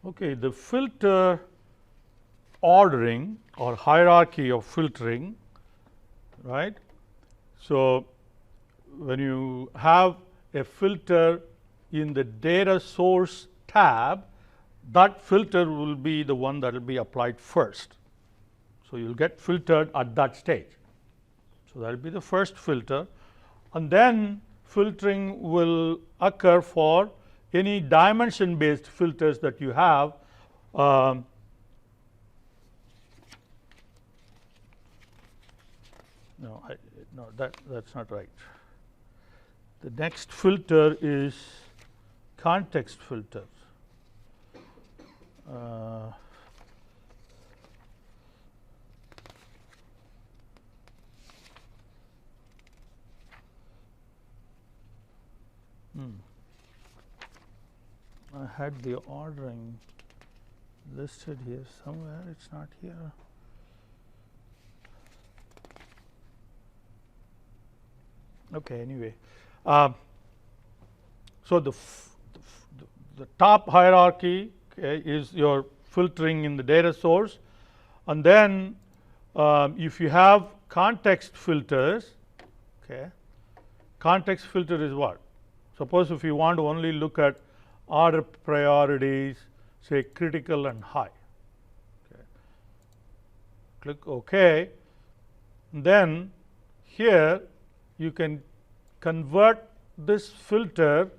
Okay, the filter ordering or hierarchy of filtering, right. So, when you have a filter in the data source tab, that filter will be the one that will be applied first. So, you will get filtered at that stage. So, that will be the first filter, and then filtering will occur for any dimension based filters that you have. No, that's not right. The next filter is context filter. I had the ordering listed here somewhere, it's not here. Okay, anyway. So, the top hierarchy, okay, is your filtering in the data source, and then if you have context filters, okay, context filter is what? Suppose if you want to only look at order priorities, say critical and high, okay. Click OK, then here you can convert this filter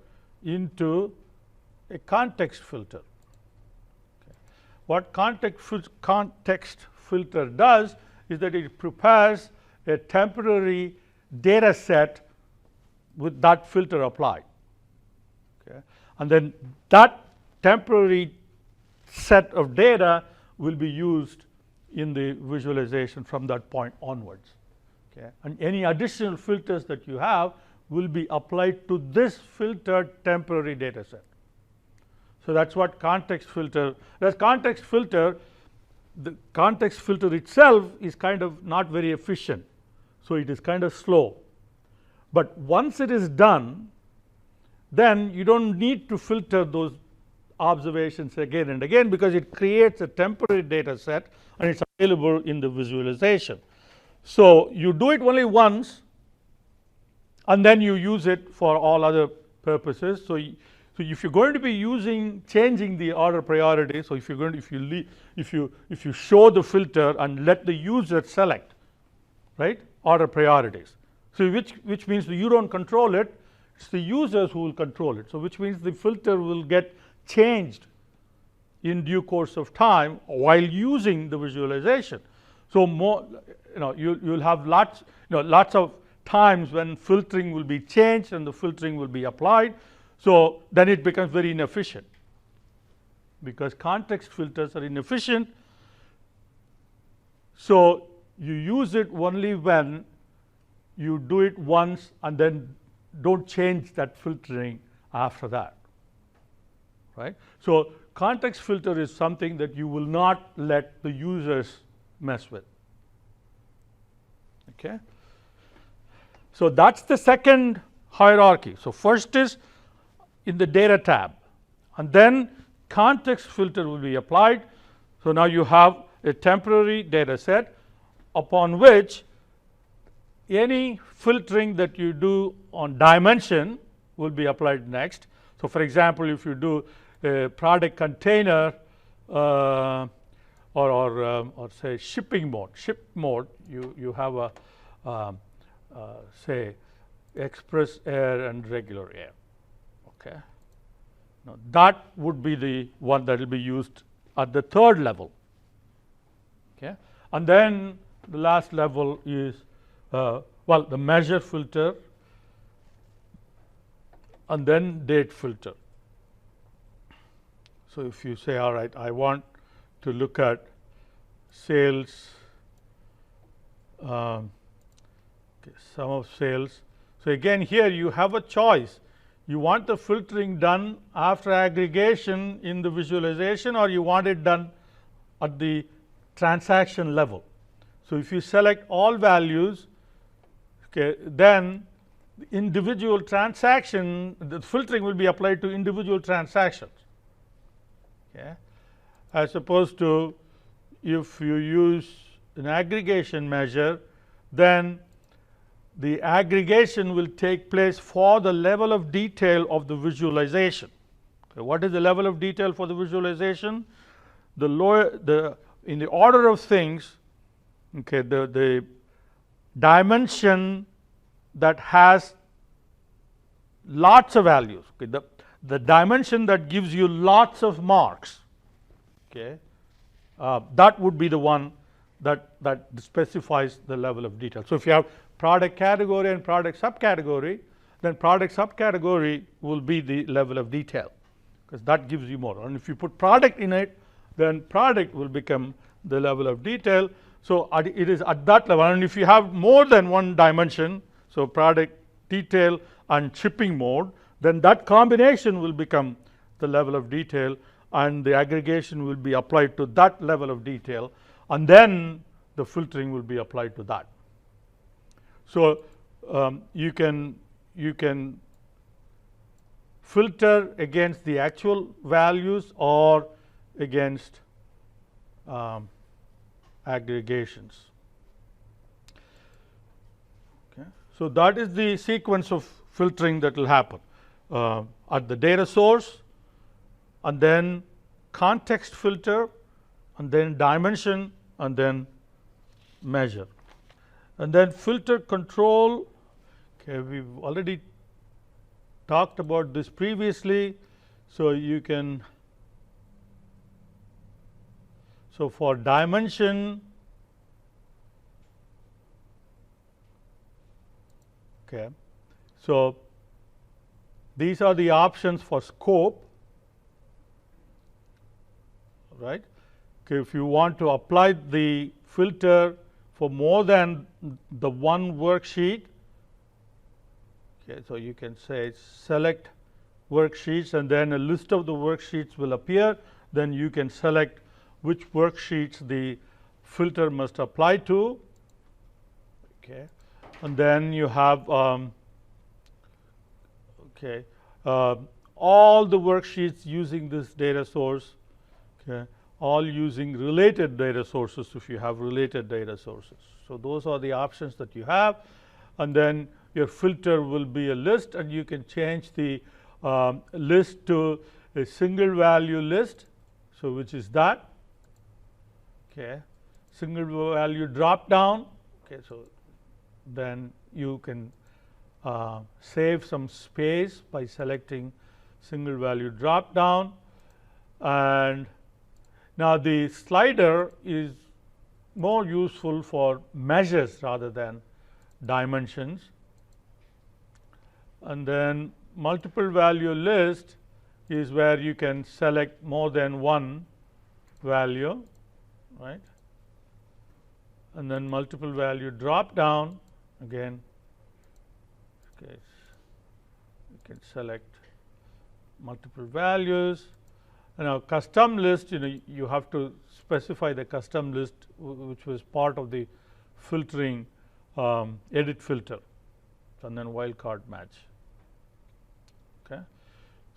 into a context filter. Okay. What context filter does is that it prepares a temporary data set with that filter applied, okay. And then that temporary set of data will be used in the visualization from that point onwards, okay. And any additional filters that you have will be applied to this filtered temporary data set. So, that is what context filter. That context filter, the context filter itself is kind of not very efficient. So, it is kind of slow, but once it is done, then you do not need to filter those observations again and again, because it creates a temporary data set and it is available in the visualization. So, you do it only once and then you use it for all other purposes. So, if you are going to be changing the order priority, so if you are going to, if you show the filter and let the user select, right, order priorities. So, which means you do not control it, it is the users who will control it. So, which means the filter will get changed in due course of time while using the visualization. So, more, you will have lots of times when filtering will be changed and the filtering will be applied. So, then it becomes very inefficient, because context filters are inefficient. So, you use it only when you do it once and then do not change that filtering after that, right. So, context filter is something that you will not let the users mess with, okay. So, that is the second hierarchy. So, first is in the data tab, and then context filter will be applied. So, now you have a temporary data set upon which any filtering that you do on dimension will be applied next. So, for example, if you do a product container or say shipping mode, you have a say express air and regular air, okay. Now, that would be the one that will be used at the third level, okay. And then the last level is well, the measure filter and then date filter. So, if you say, all right, I want to look at sales, sum of sales. So, again here you have a choice. You want the filtering done after aggregation in the visualization, or you want it done at the transaction level. So, if you select all values, okay, then the individual transaction, the filtering will be applied to individual transactions, okay. as opposed to if you use an aggregation measure, then the aggregation will take place for the level of detail of the visualization. Okay, what is the level of detail for the visualization? The lower in the order of things, okay, the dimension that has lots of values, okay, the dimension that gives you lots of marks, okay, that would be the one that specifies the level of detail. So if you have product category and product subcategory, then product subcategory will be the level of detail, because that gives you more. And if you put product in it, then product will become the level of detail. So it is at that level. And if you have more than one dimension, so product, detail and shipping mode, then that combination will become the level of detail, and the aggregation will be applied to that level of detail, and then the filtering will be applied to that. So you can filter against the actual values or against aggregations. Okay. So that is the sequence of filtering that will happen at the data source, and then context filter, and then dimension, and then measure. And then filter control, okay, we've already talked about this previously. So you can, so for dimension, okay, so these are the options for scope, right. Okay, if you want to apply the filter for more than the one worksheet, okay, so you can say select worksheets, and then a list of the worksheets will appear. Then you can select which worksheets the filter must apply to, okay, and then you have okay, all the worksheets using this data source, okay, all using related data sources if you have related data sources. So those are the options that you have, and then your filter will be a list, and you can change the list to a single value list, so which is that, okay, single value drop down, okay, so then you can save some space by selecting single value drop down. And now the slider is more useful for measures rather than dimensions. And then multiple value list is where you can select more than one value, right. And then multiple value drop down, again, okay, you can select multiple values. And now custom list, you have to specify the custom list, which was part of the filtering edit filter, and then wildcard match. Okay.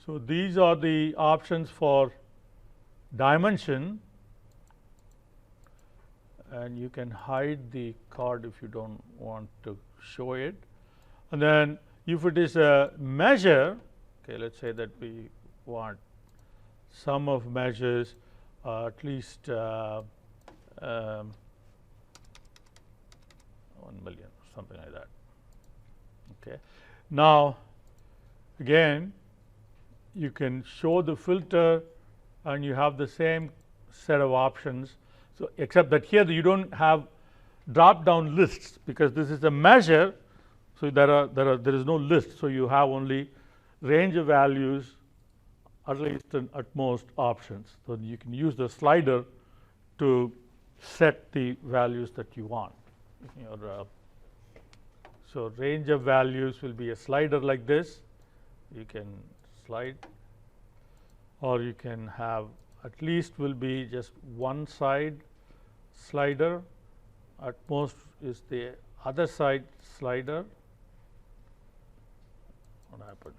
So these are the options for dimension, and you can hide the card if you don't want to show it. And then if it is a measure, okay, let's say that we want sum of measures at least 1 million, something like that. Okay. Now again, you can show the filter, and you have the same set of options. So except that here you don't have drop down lists, because this is a measure, so there is no list, so you have only range of values, at least and at most options. So you can use the slider to set the values that you want. So range of values will be a slider like this. You can slide, or you can have at least will be just one side slider, at most is the other side slider. What happened?